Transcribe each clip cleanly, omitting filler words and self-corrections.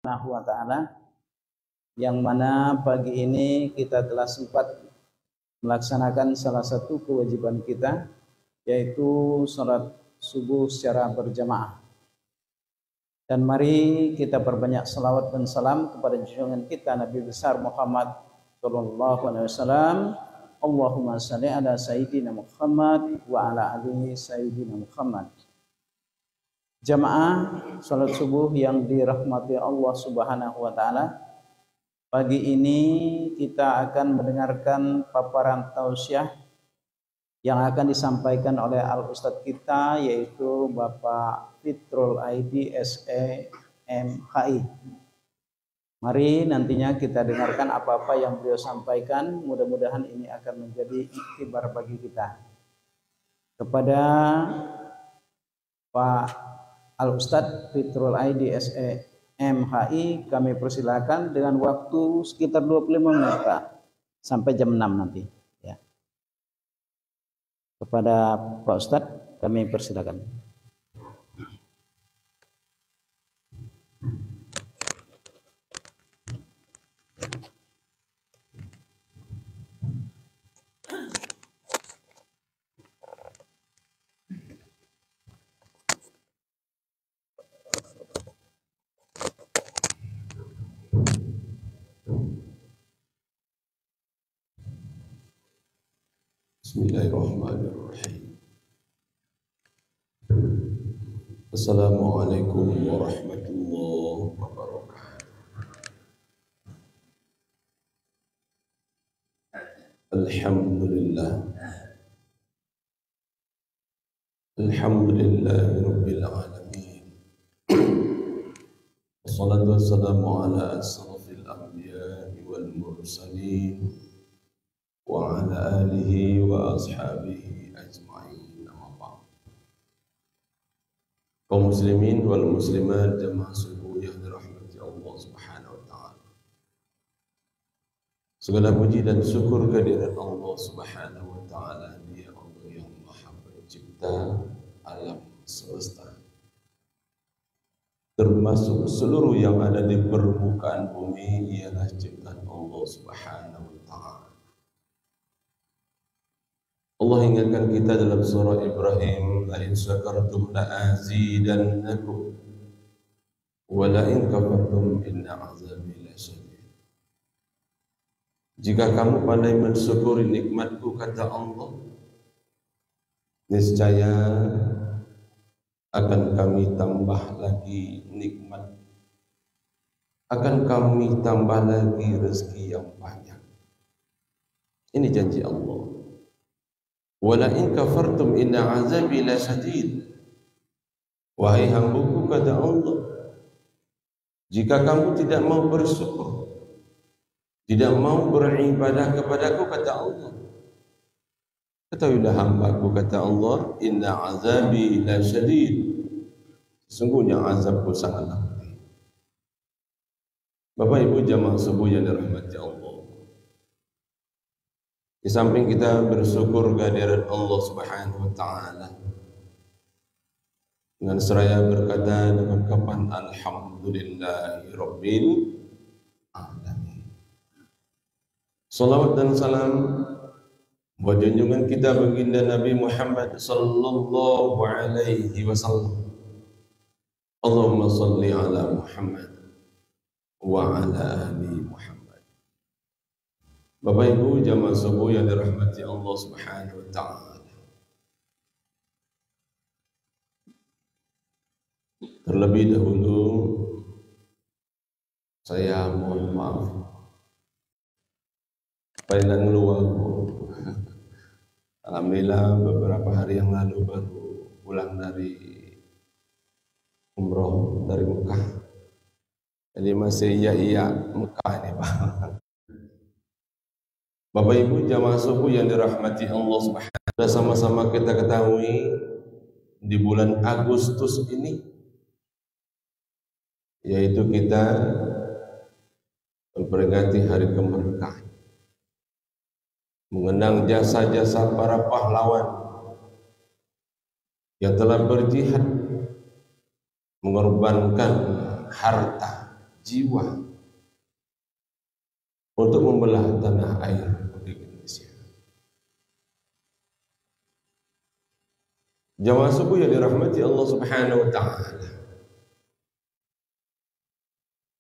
Subhanahu wa ta'ala, yang mana pagi ini kita telah sempat melaksanakan salah satu kewajiban kita, yaitu salat subuh secara berjamaah. Dan mari kita perbanyak salawat dan salam kepada junjungan kita Nabi besar Muhammad sallallahu alaihi wasallam. Allahumma salli ala sayyidina Muhammad wa ala alihi sayyidina Muhammad. Jamaah salat subuh yang dirahmati Allah Subhanahu wa taala, pagi ini kita akan mendengarkan paparan tausiah yang akan disampaikan oleh al-ustadz kita, yaitu Bapak Fitrul Aidi SEMHI. Mari nantinya kita dengarkan apa-apa yang beliau sampaikan, mudah-mudahan ini akan menjadi iktibar bagi kita. Kepada Pak Al-Ustadz Fitrul Aidi SEMHI kami persilakan dengan waktu sekitar 25 menit Pak, sampai jam 6 nanti ya. Kepada Pak Ustadz kami persilakan. Bismillahirrahmanirrahim. Assalamualaikum warahmatullahi wabarakatuh. Alhamdulillah. Alhamdulillahi rabbil alamin. Wassalatu wassalamu ala asrafil anbiya'i wal mursalin wa ala alihi wa ashabihi ajma'in, amma ba'd. Kaum muslimin wal muslimat jamaah subuh yang dirahmati Allah Subhanahu wa taala. Segala puji dan syukur kehadirat Allah Subhanahu wa taala, Dia Allah yang Maha Pencipta alam semesta. Termasuk seluruh yang ada di permukaan bumi ialah ciptaan Allah Subhanahu wa taala. Allah ingatkan kita dalam surah Ibrahim, la in syakartum la azidannakum wa la in kafartum inna azabi lasyadid. Jika kamu pandai mensyukuri nikmatku, kata Allah, niscaya akan kami tambah lagi nikmat, akan kami tambah lagi rezeki yang banyak. Ini janji Allah. Wala in kafartum inna azabi lasyadid. Wahai hambaku, kata Allah, jika kamu tidak mau bersyukur, tidak mau beribadah kepadaku, kata Allah, ketahuilah hambaku, kata Allah, inna azabi lasyadid, sesungguhnya azabku sangatlah pedih. Bapak Ibu jamaah subuh yang dirahmati Allah, di samping kita bersyukur kehadirat Allah Subhanahu wa taala, dengan seraya berkata dengan ungkapan alhamdulillahirabbil alamin. Salawat dan salam buat junjungan kita baginda Nabi Muhammad sallallahu alaihi wasallam. Allahumma salli ala Muhammad wa ala ali Muhammad. Bapak Ibu jamaah subuh yang dirahmati Allah Subhanahu wa taala. Terlebih dahulu saya mohon maaf apabila ngeluar. Alhamdulillah beberapa hari yang lalu baru pulang dari umroh dari Mekah. Jadi masih iya Mekah ini Pak. Bapak Ibu jamaah subuh yang dirahmati Allah Subhanahu wa taala, sama-sama kita ketahui di bulan Agustus ini, yaitu kita memperingati hari kemerdekaan, mengenang jasa-jasa para pahlawan yang telah berjihad, mengorbankan harta, jiwa untuk membelah tanah air Indonesia. Jamaah subuh yang dirahmati Allah Subhanahu wa taala.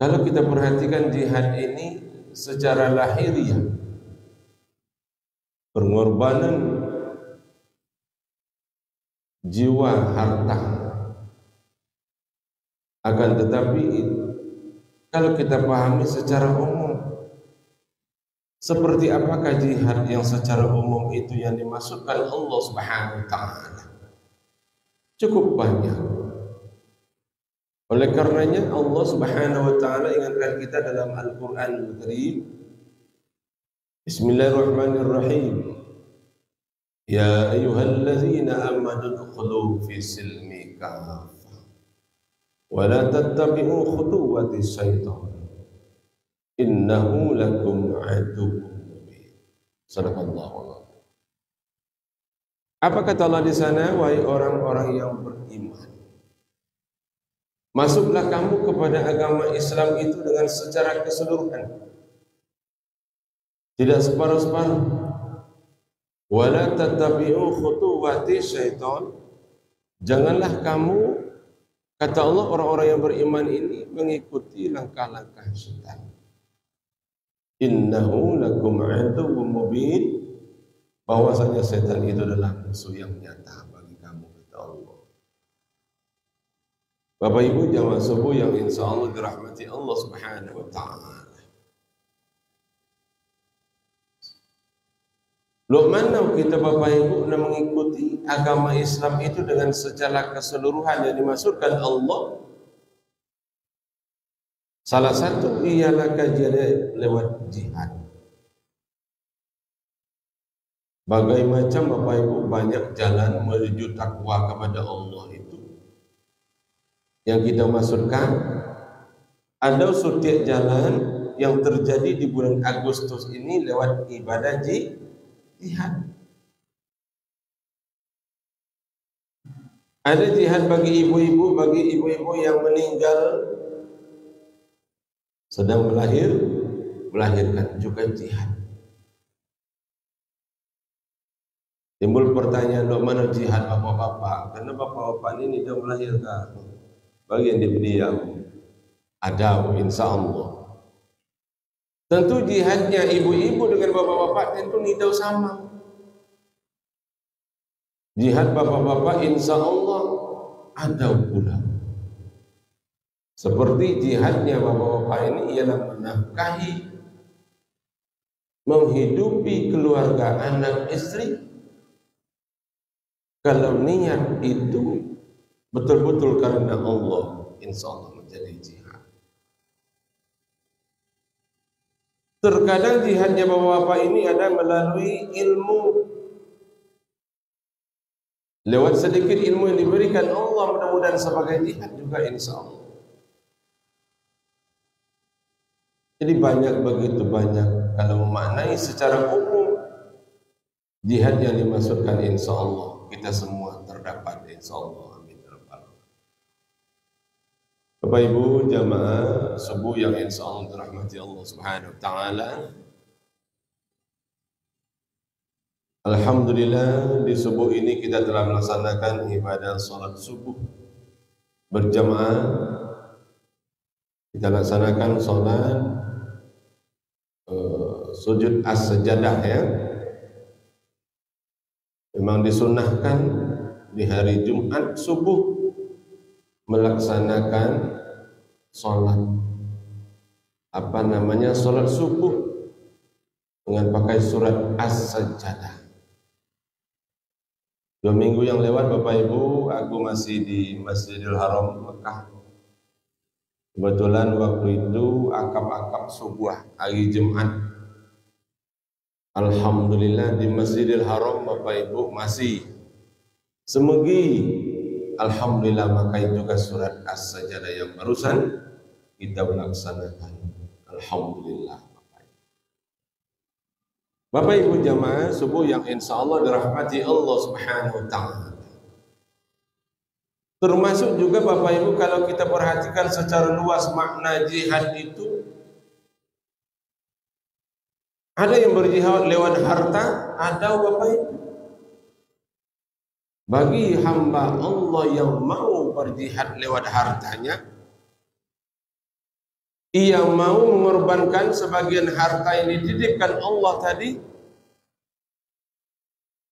Kalau kita perhatikan jihad ini secara lahiriah, pengorbanan jiwa, harta. Akan tetapi kalau kita pahami secara umum, seperti apakah jihad yang secara umum itu yang dimaksudkan Allah Subhanahu wa taala? Cukup banyak. Oleh karenanya Allah Subhanahu wa taala ingatkan kita dalam Al-Qur'anul Karim. Bismillahirrahmanirrahim. Ya ayyuhalladzina amanu udkhulu fi silmi kafah wa la tattabi'u khutuwatis syaitan innahu lakum aduwwun mubin. Sadaqallahu. Apa kata Allah di sana? Wahai orang-orang yang beriman, masuklah kamu kepada agama Islam itu dengan secara keseluruhan, tidak separuh-separuh. Wala tattabi'u khutuwati syaitan. Janganlah kamu, kata Allah, orang-orang yang beriman ini mengikuti langkah-langkah syaitan. Innahu lakum aduwwun mubin. Bahwasanya setan itu adalah musuh yang nyata bagi kamu, kata Allah. Bapak Ibu jamaah subuh yang insya Allah dirahmati Allah Subhanahu wa taala. Mana kita Bapak Ibu nak mengikuti agama Islam itu dengan secara keseluruhan yang dimaksudkan Allah. Salah satu ialah kajian lewat jihad. Bagai macam Bapak Ibu banyak jalan menuju takwa kepada Allah itu yang kita maksudkan. Ada setiap jalan yang terjadi di bulan Agustus ini lewat ibadah jihad. Ada jihad bagi ibu-ibu yang meninggal sedang melahirkan juga jihad. Timbul pertanyaan, mana jihad bapak-bapak? Karena bapak-bapak ini tidak melahirkan. Bagian di beliau ada, insya Allah. Tentu jihadnya ibu-ibu dengan bapak-bapak tentu tidak sama. Jihad bapak-bapak insya Allah ada pula. Seperti jihadnya bapak-bapak ini ialah menafkahi, menghidupi keluarga, anak, istri. Kalau niat itu betul-betul karena Allah, insya Allah menjadi jihad. Terkadang jihadnya bapak-bapak ini ada melalui ilmu. Lewat sedikit ilmu yang diberikan Allah, mudah-mudahan sebagai jihad juga insya Allah. Jadi begitu banyak kalau memaknai secara umum jihad yang dimaksudkan insya Allah kita semua terdapat insya Allah. Amin. Bapak Ibu jamaah subuh yang insya Allah dirahmati Allah Subhanahu wa taala. Alhamdulillah di subuh ini kita telah melaksanakan ibadah salat subuh berjamaah. Kita laksanakan salat sujud as-sajadah ya. Memang disunnahkan di hari Jumat subuh melaksanakan salat salat subuh dengan pakai surat as-sajadah. 2 minggu yang lewat Bapak Ibu aku masih di Masjidil Haram Mekah. Kebetulan waktu itu akab-akab subuh hari Jumat. Alhamdulillah di Masjidil Haram Bapak Ibu masih semegi. Alhamdulillah maka juga surat as-sajadah yang barusan kita melaksanakan. Alhamdulillah Bapak Ibu jamaah subuh yang insya Allah dirahmati Allah Subhanahu wa ta'ala. Termasuk juga Bapak Ibu kalau kita perhatikan secara luas makna jihad itu, ada yang berjihad lewat harta, ada Bapak Ibu. Bagi hamba Allah yang mau berjihad lewat hartanya, ia mau mengorbankan sebagian harta yang dititipkan Allah tadi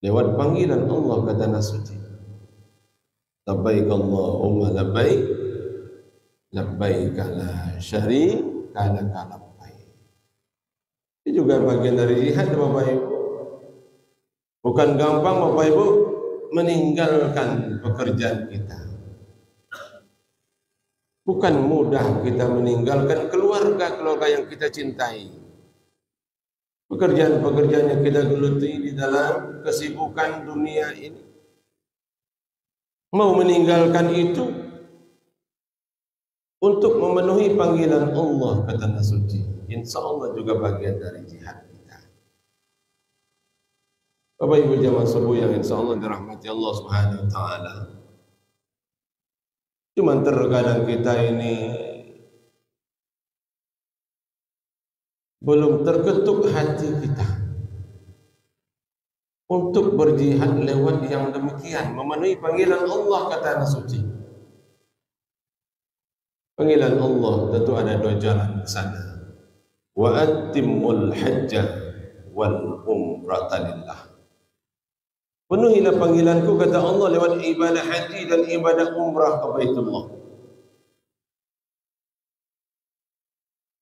lewat panggilan Allah ke tanah suci. Labbaik Allahumma labbaik, labbaik la syarika laka labbaik. Ini juga bagian dari jihad Bapak Ibu. Bukan gampang Bapak Ibu meninggalkan pekerjaan kita. Bukan mudah kita meninggalkan keluarga yang kita cintai. Pekerjaan-pekerjaan yang kita geluti di dalam kesibukan dunia ini. Mau meninggalkan itu untuk memenuhi panggilan Allah ke tanah suci. Insya Allah juga bagian dari jihad kita. Bapak Ibu jamaah subuh yang insya Allah dirahmati Allah Subhanahu wa Ta'ala. Cuman terkadang kita ini belum terketuk hati kita untuk berjihad lewat yang demikian, memenuhi panggilan Allah ke tanah suci. Panggilan Allah tentu ada dua jalan ke sana. Wa atimmul hajjah wal umrata lillah. Penuhilah panggilanku kata Allah lewat ibadah haji dan ibadah umrah ke Baitullah.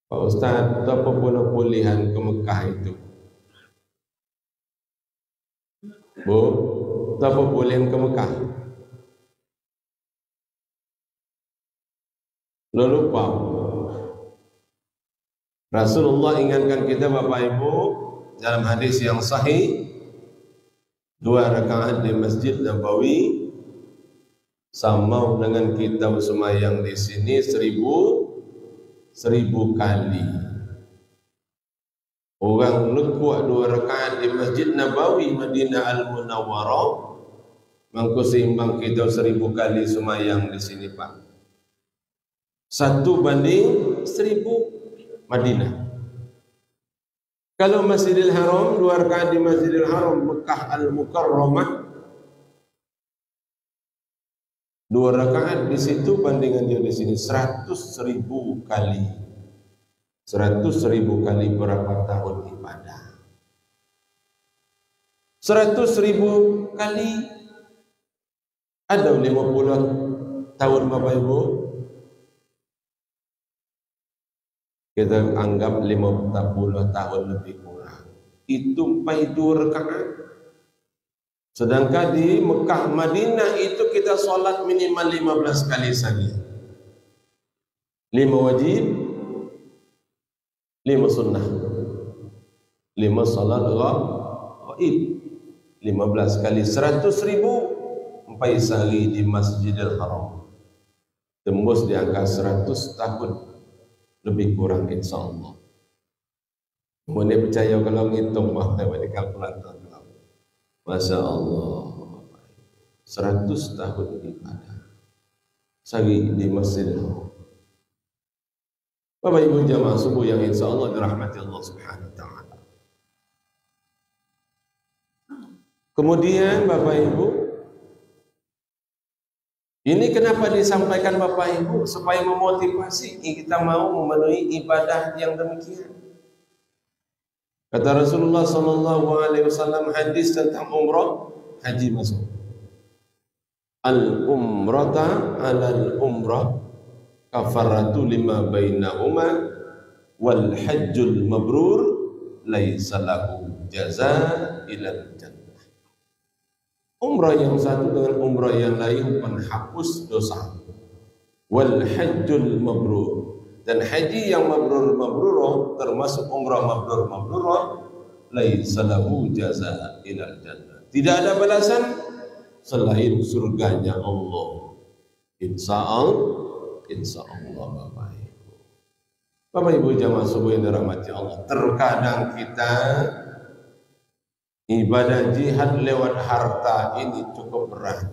Pak Ustaz, apa bolehan ke Mekah itu? Bu, apa bolehan ke Mekah? Lo lupa. Rasulullah ingatkan kita Bapak Ibu dalam hadis yang sahih, 2 rakaat di Masjid Nabawi sama dengan kita bersemayang di sini 1000 kali. Orang lekuat 2 rakaat di Masjid Nabawi Madinah Al-Munawwarah mangko seimbang kita 1000 kali semayang di sini Pak. 1 banding 1000 Madinah. Kalau Masjidil Haram 2 rakaat di Masjidil Haram Mekah Al-Mukarramah 2 rakaat di situ bandingan dia di sini 100.000 kali. 100.000 kali berapa tahun ibadah? 100.000 kali ada 50 tahun Bapak Ibu. Kita anggap 50 tahun lebih kurang. Itu pai 2 rakaat. Sedangkan di Mekah Madinah itu kita sholat minimal 15 kali saja. 5 wajib, 5 sunnah, 5 sholat ghaib, 15 kali 100.000 empai sehari di Masjidil Haram. Tembus di angka 100 tahun lebih kurang insya Allah. Mana percaya kalau ngitung mah lewat kalkulator. Masya Allah, 100 tahun ibadah sehari di Masjid. Bapak Ibu jamaah subuh yang insya Allah dirahmati Allah Subhanahu wa Ta'ala. Kemudian Bapak Ibu, ini kenapa disampaikan Bapak Ibu? Supaya memotivasi kita mau memenuhi ibadah yang demikian. Kata Rasulullah SAW hadis tentang umrah, haji masuk. Al-umrata alal umrah kafaratu lima bainahuma wal hajjul mabrur laisa lahu jazaa ilal jannah. Umrah yang satu dengan umrah yang lain penghapus dosa. Wal hajjul mabrur, dan haji yang mabrur termasuk umrah mabrur laisa lahu jazaa ilal jannah. Tidak ada balasan selain surganya Allah. Insya Allah Bapak Ibu. Bapak Ibu jamaah subuh yang dirahmati Allah. Terkadang kita ibadah jihad lewat harta ini cukup berat.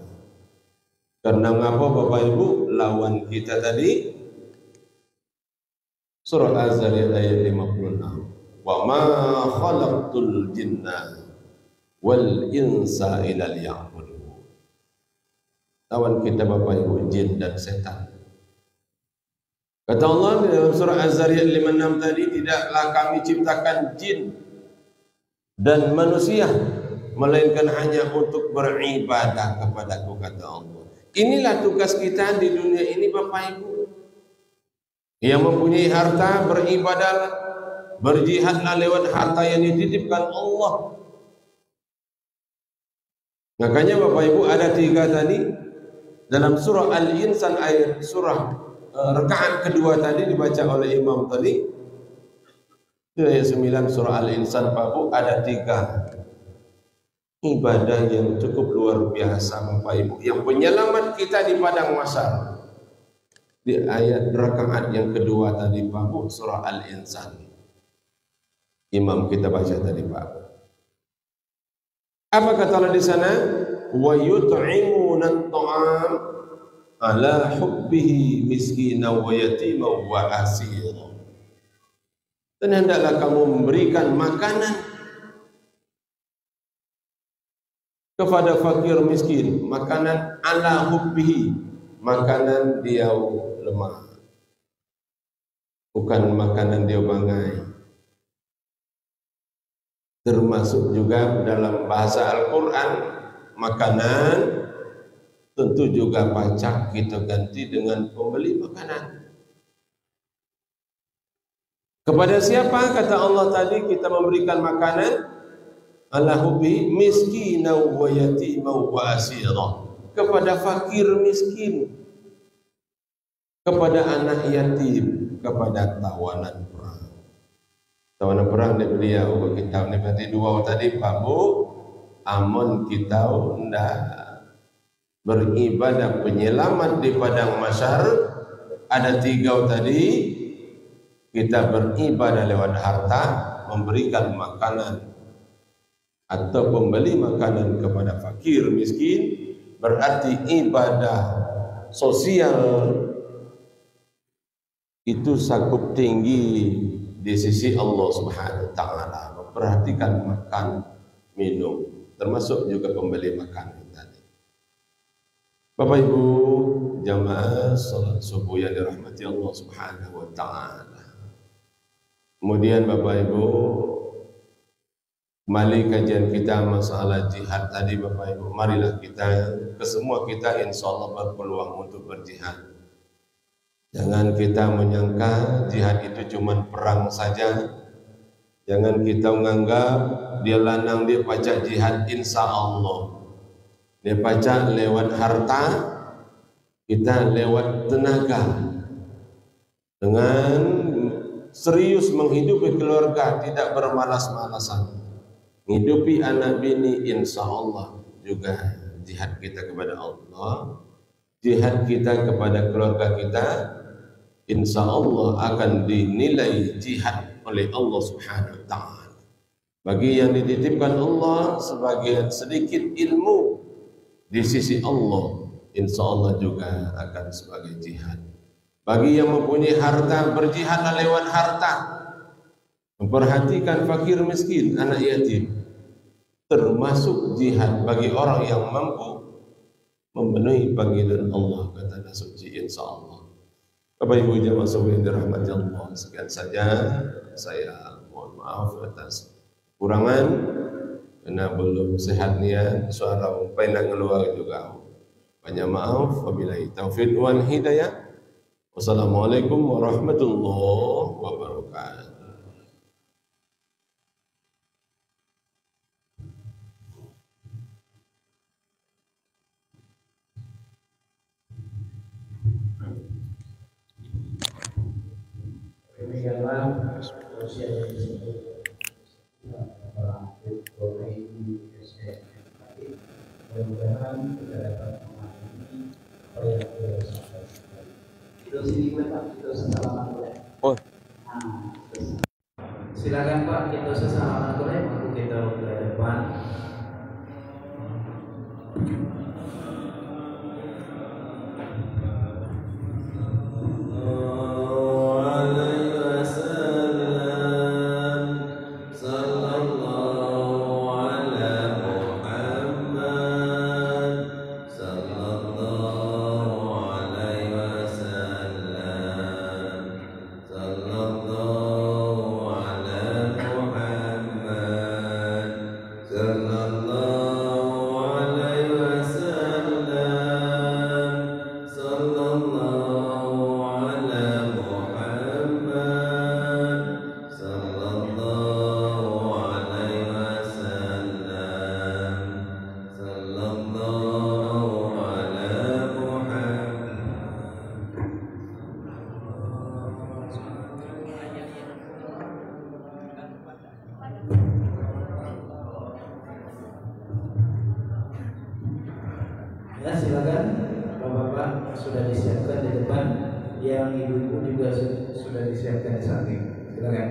Karena ngapa Bapak Ibu? Lawan kita tadi surah Az-Zariyat ayat 56. Wa ma khalaqtul jinna wal insa illa liya'budun. Lawan kita Bapak Ibu jin dan setan. Kata Allah dalam surah Az-Zariyat 56 tadi, tidaklah kami ciptakan jin dan manusia melainkan hanya untuk beribadah kepadaku, kata Allah. Inilah tugas kita di dunia ini Bapak Ibu. Yang mempunyai harta beribadahlah, berjihadlah lewat harta yang dititipkan Allah. Makanya Bapak Ibu ada 3 tadi dalam surah Al-Insan ayat surah rakaat kedua tadi dibaca oleh imam tadi. Ayat 9 surah Al-Insan Bapak Ibu ada 3 ibadah yang cukup luar biasa Bapak Ibu, yang penyelamat kita di padang mahsyar. Di ayat rakaat yang kedua tadi Pak Bu, surah Al-Insan. Imam kita baca tadi Pak. Apa kata Allah di sana? Wa yut'imuna at-ta'am ala hubbihi miskinan wa yatiman wa asira. Dan hendaklah kamu memberikan makanan kepada fakir miskin, makanan ala hubbihi, makanan dia lemah, bukan makanan dia bangai. Termasuk juga dalam bahasa Al-Quran, makanan tentu juga pajak kita ganti dengan pembeli makanan. Kepada siapa kata Allah tadi kita memberikan makanan? Ala hubbi miskina wa yatima wa asira, kepada fakir miskin, kepada anak yatim, kepada tawanan perang. Tawanan perang dia beliau kita ni berarti 2 tadi Pak Bu. Amun kita hendak beribadah penyelamat di padang mahsyar, ada 3 tadi. Kita beribadah lewat harta, memberikan makanan atau membeli makanan kepada fakir miskin, berarti ibadah sosial itu sakup tinggi di sisi Allah Subhanahu wa taala. Memperhatikan makan, minum, termasuk juga pembeli makanan tadi. Bapak Ibu jamaah salat subuh yang dirahmati Allah Subhanahu wa taala. Kemudian Bapak Ibu, kembali kajian kita masalah jihad tadi Bapak Ibu. Marilah kita, kesemua kita insya Allah berpeluang untuk berjihad. Jangan kita menyangka jihad itu cuma perang saja. Jangan kita menganggap dia lanang dia pacak jihad insya Allah. Dia pacak lewat harta, kita lewat tenaga. Dengan serius menghidupi keluarga, tidak bermalas-malasan. Hidupi anak bini, insya Allah juga jihad kita kepada Allah, jihad kita kepada keluarga kita, insya Allah akan dinilai jihad oleh Allah Subhanahu wa taala. Bagi yang dititipkan Allah sebagai sedikit ilmu di sisi Allah, insya Allah juga akan sebagai jihad. Bagi yang mempunyai harta, berjihad lewat harta, memperhatikan fakir miskin, anak yatim, termasuk jihad bagi orang yang mampu memenuhi panggilan Allah, kata suci insya Allah. Bapak Ibu jemaah sekalian dirahmati Allah, sekian saja. Saya mohon maaf atas kurangan karena belum sehatnya, suara pengen keluar juga. Banyak maaf. Wabillahi taufiq wal hidayah. Wassalamualaikum warahmatullahi wabarakatuh. Demikianlah usia yang disebut mudah-mudahan kita dapat memahami apa yang kita sampaikan. Itu sini Pak, itu sesalaman boleh. Oh. Silakan Pak, kita sesalaman boleh. Aku kita ke depan. Minumannya silakan, bapak-bapak sudah disiapkan di depan, yang ibu-ibu juga sudah disiapkan di samping. Silakan.